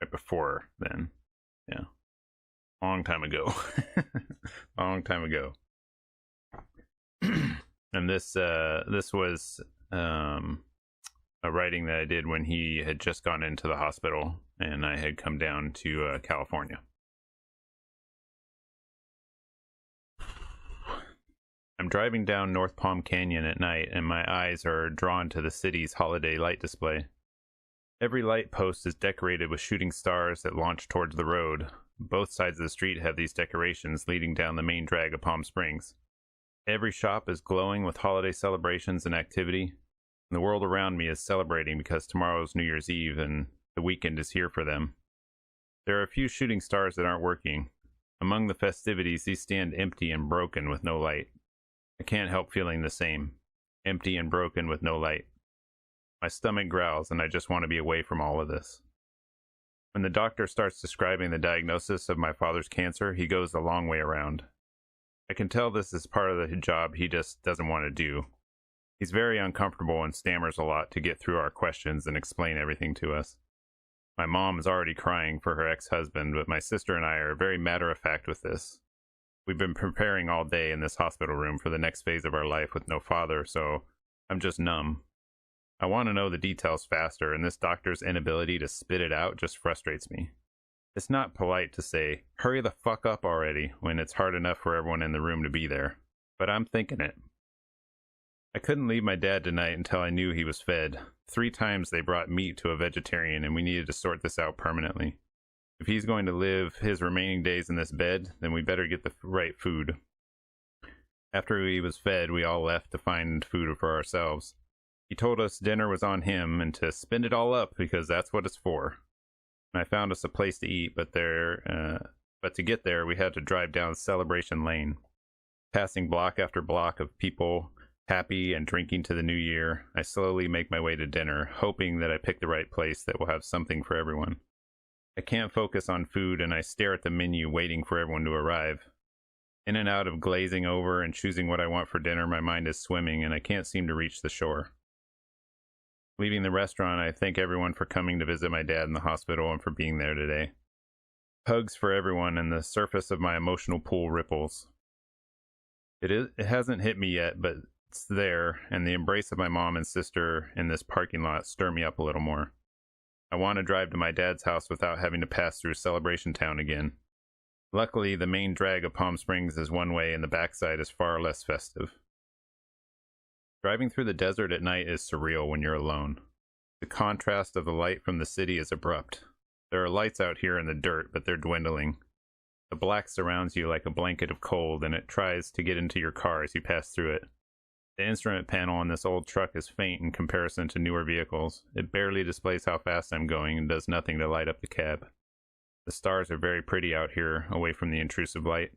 right before then. Yeah. Long time ago. Long time ago. And this was a writing that I did when he had just gone into the hospital and I had come down to California. I'm driving down North Palm Canyon at night and my eyes are drawn to the city's holiday light display. Every light post is decorated with shooting stars that launch towards the road. Both sides of the street have these decorations leading down the main drag of Palm Springs. Every shop is glowing with holiday celebrations and activity. The world around me is celebrating because tomorrow's New Year's Eve and the weekend is here for them. There are a few shooting stars that aren't working. Among the festivities, these stand empty and broken with no light. I can't help feeling the same. Empty and broken with no light. My stomach growls and I just want to be away from all of this. When the doctor starts describing the diagnosis of my father's cancer, he goes a long way around. I can tell this is part of the job he just doesn't want to do. He's very uncomfortable and stammers a lot to get through our questions and explain everything to us. My mom is already crying for her ex-husband, but my sister and I are very matter-of-fact with this. We've been preparing all day in this hospital room for the next phase of our life with no father, so I'm just numb. I want to know the details faster, and this doctor's inability to spit it out just frustrates me. It's not polite to say, hurry the fuck up already, when it's hard enough for everyone in the room to be there. But I'm thinking it. I couldn't leave my dad tonight until I knew he was fed. 3 times they brought meat to a vegetarian, and we needed to sort this out permanently. If he's going to live his remaining days in this bed, then we better get the right food. After he was fed, we all left to find food for ourselves. He told us dinner was on him and to spend it all up because that's what it's for. And I found us a place to eat, but to get there, we had to drive down Celebration Lane, passing block after block of people happy and drinking to the new year. I slowly make my way to dinner, hoping that I pick the right place that will have something for everyone. I can't focus on food, and I stare at the menu waiting for everyone to arrive. In and out of glazing over and choosing what I want for dinner, my mind is swimming, and I can't seem to reach the shore. Leaving the restaurant, I thank everyone for coming to visit my dad in the hospital and for being there today. Hugs for everyone, and the surface of my emotional pool ripples. It hasn't hit me yet, but it's there, and the embrace of my mom and sister in this parking lot stir me up a little more. I want to drive to my dad's house without having to pass through Celebration Town again. Luckily, the main drag of Palm Springs is one way and the backside is far less festive. Driving through the desert at night is surreal when you're alone. The contrast of the light from the city is abrupt. There are lights out here in the dirt, but they're dwindling. The black surrounds you like a blanket of cold, and it tries to get into your car as you pass through it. The instrument panel on this old truck is faint in comparison to newer vehicles. It barely displays how fast I'm going and does nothing to light up the cab. The stars are very pretty out here, away from the intrusive light.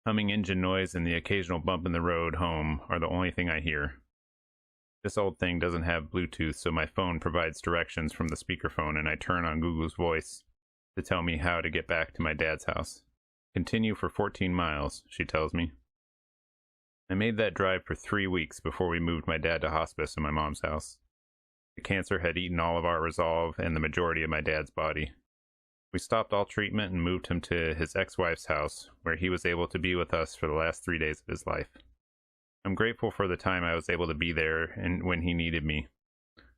Humming engine noise and the occasional bump in the road home are the only thing I hear. This old thing doesn't have Bluetooth, so my phone provides directions from the speakerphone, and I turn on Google's Voice to tell me how to get back to my dad's house. Continue for 14 miles, she tells me. I made that drive for 3 weeks before we moved my dad to hospice in my mom's house. The cancer had eaten all of our resolve and the majority of my dad's body. We stopped all treatment and moved him to his ex-wife's house, where he was able to be with us for the last 3 days of his life. I'm grateful for the time I was able to be there and when he needed me.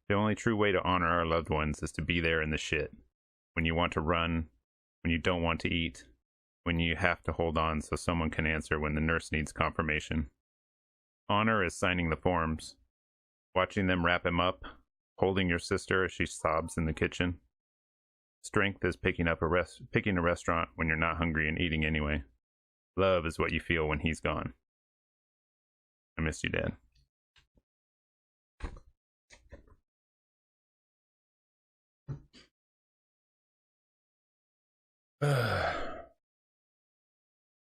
The only true way to honor our loved ones is to be there in the shit. When you want to run, when you don't want to eat, when you have to hold on so someone can answer when the nurse needs confirmation. Honor is signing the forms, watching them wrap him up, holding your sister as she sobs in the kitchen. Strength is picking a restaurant when you're not hungry and eating anyway. Love is what you feel when he's gone. I miss you, Dad.